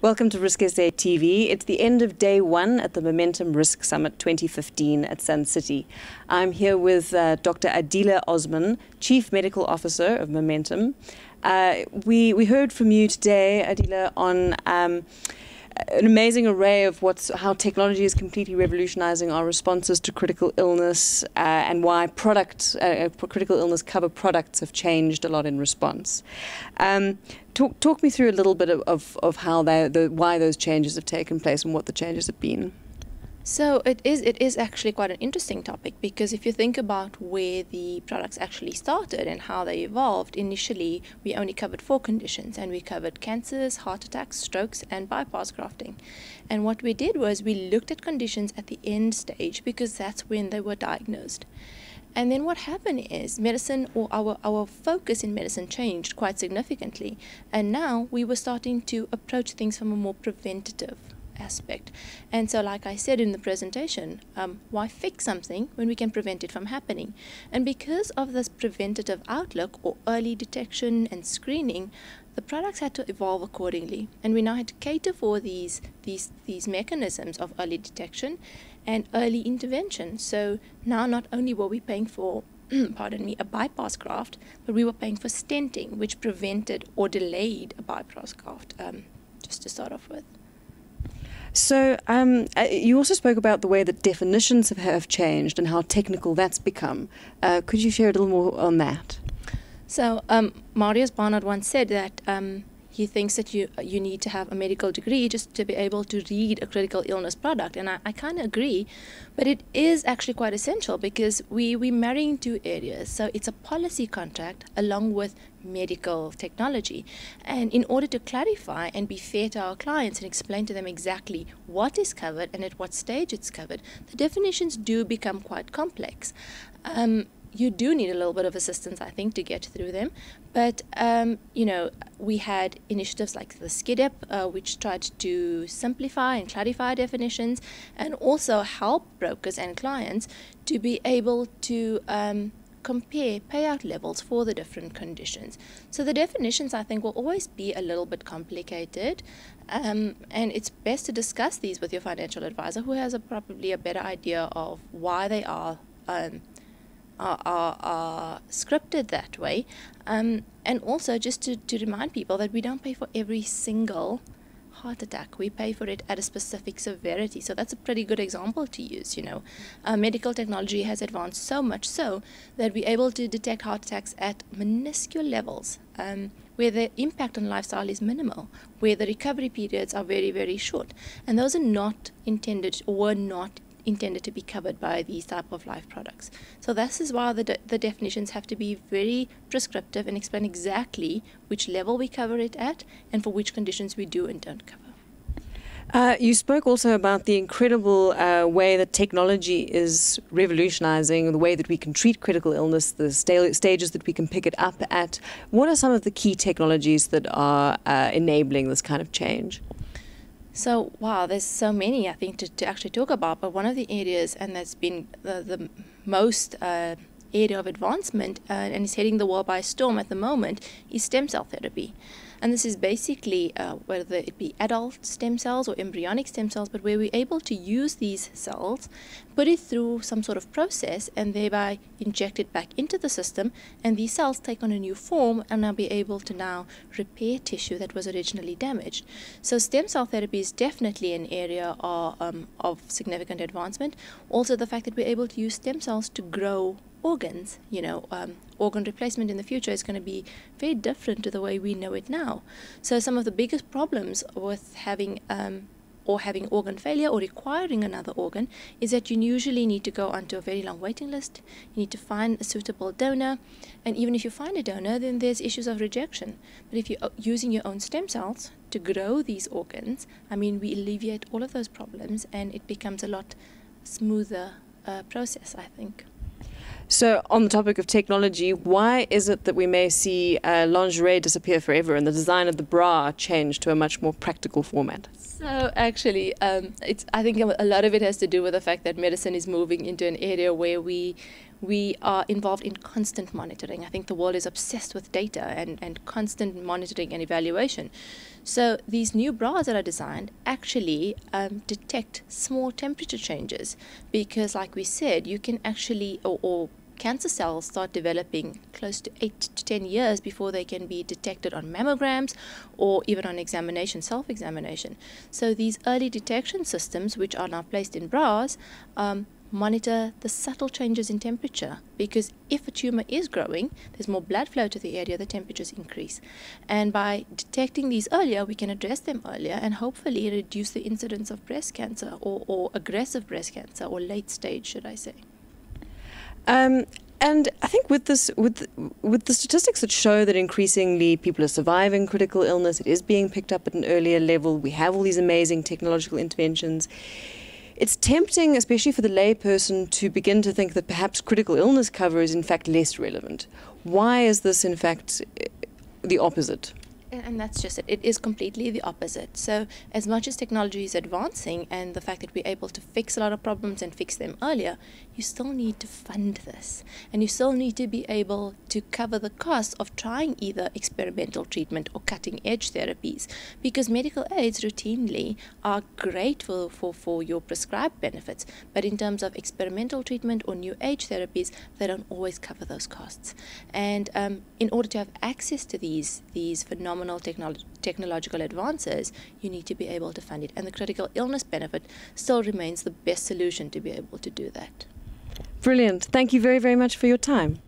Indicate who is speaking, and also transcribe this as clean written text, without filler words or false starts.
Speaker 1: Welcome to Risk SA TV. It's the end of day one at the Momentum Risk Summit 2015 at Sun City. I'm here with Dr. Adela Osman, Chief Medical Officer of Momentum. We heard from you today, Adela, on an amazing array of how technology is completely revolutionizing our responses to critical illness and why critical illness cover products have changed a lot in response. Talk me through a little bit of how why those changes have taken place and what the changes have been.
Speaker 2: So it is actually quite an interesting topic, because if you think about where the products actually started and how they evolved, initially we only covered 4 conditions, and we covered cancers, heart attacks, strokes and bypass grafting. And what we did was we looked at conditions at the end stage, because that's when they were diagnosed. And then what happened is medicine, or our focus in medicine, changed quite significantly, and now we were starting to approach things from a more preventative aspect. And so, like I said in the presentation, why fix something when we can prevent it from happening? And because of this preventative outlook, or early detection and screening, the products had to evolve accordingly, and we now had to cater for these mechanisms of early detection and early intervention. So now not only were we paying for pardon me, a bypass graft, but we were paying for stenting, which prevented or delayed a bypass graft, just to start off with.
Speaker 1: So you also spoke about the way that definitions have changed and how technical that's become. Could you share a little more on that?
Speaker 2: So Marius Barnard once said that he thinks that you need to have a medical degree just to be able to read a critical illness product, and I kind of agree, but it is actually quite essential, because we're marrying 2 areas. So it's a policy contract along with medical technology, and in order to clarify and be fair to our clients and explain to them exactly what is covered and at what stage it's covered, the definitions do become quite complex. You do need a little bit of assistance, I think, to get through them. But, you know, we had initiatives like the SCIDEP, which tried to simplify and clarify definitions, and also help brokers and clients to be able to compare payout levels for the different conditions. So the definitions, I think, will always be a little bit complicated, and it's best to discuss these with your financial advisor, who has probably a better idea of why they are scripted that way, and also just to remind people that we don't pay for every single heart attack. We pay for it at a specific severity. So that's a pretty good example to use. You know, medical technology has advanced so much so that we're able to detect heart attacks at minuscule levels, where the impact on lifestyle is minimal, where the recovery periods are very, very short, and those are not intended, or were not intended, to be covered by these type of life products. So this is why the definitions have to be very prescriptive and explain exactly which level we cover it at and for which conditions we do and don't cover.
Speaker 1: You spoke also about the incredible way that technology is revolutionizing the way that we can treat critical illness, the stages that we can pick it up at. What are some of the key technologies that are enabling this kind of change?
Speaker 2: So, wow, there's so many, I think, to actually talk about, but one of the areas, and that's been the most area of advancement and is heading the world by storm at the moment, is stem cell therapy. And this is basically, whether it be adult stem cells or embryonic stem cells, but where we're able to use these cells, put it through some sort of process, and thereby inject it back into the system, and these cells take on a new form and now be able to now repair tissue that was originally damaged. So stem cell therapy is definitely an area of significant advancement. Also the fact that we're able to use stem cells to grow organs, you know, organ replacement in the future is going to be very different to the way we know it now. So some of the biggest problems with having organ failure or requiring another organ is that you usually need to go onto a very long waiting list. You need to find a suitable donor, and even if you find a donor, then there's issues of rejection. But if you're using your own stem cells to grow these organs, I mean, we alleviate all of those problems, and it becomes a lot smoother process, I think.
Speaker 1: So on the topic of technology, why is it that we may see lingerie disappear forever and the design of the bra change to a much more practical format?
Speaker 2: So actually, I think a lot of it has to do with the fact that medicine is moving into an area where we we are involved in constant monitoring. I think the world is obsessed with data and constant monitoring and evaluation. So these new bras that are designed actually detect small temperature changes, because like we said, you can actually, or cancer cells start developing close to 8 to 10 years before they can be detected on mammograms or even on examination, self-examination. So these early detection systems, which are now placed in bras, monitor the subtle changes in temperature, because if a tumor is growing, there's more blood flow to the area, the temperatures increase. And by detecting these earlier, we can address them earlier and hopefully reduce the incidence of breast cancer, or aggressive breast cancer, or late stage, should I say.
Speaker 1: And I think with the statistics that show that increasingly people are surviving critical illness, it is being picked up at an earlier level, we have all these amazing technological interventions. It's tempting, especially for the layperson, to begin to think that perhaps critical illness cover is in fact less relevant. Why is this in fact the opposite?
Speaker 2: And that's just it. It is completely the opposite. So as much as technology is advancing and the fact that we're able to fix a lot of problems and fix them earlier, you still need to fund this. And you still need to be able to cover the cost of trying either experimental treatment or cutting edge therapies. Because medical aids routinely are great for your prescribed benefits, but in terms of experimental treatment or new age therapies, they don't always cover those costs. And in order to have access to these phenomenal technological advances, you need to be able to fund it. And the critical illness benefit still remains the best solution to be able to do that.
Speaker 1: Brilliant. Thank you very, very much for your time.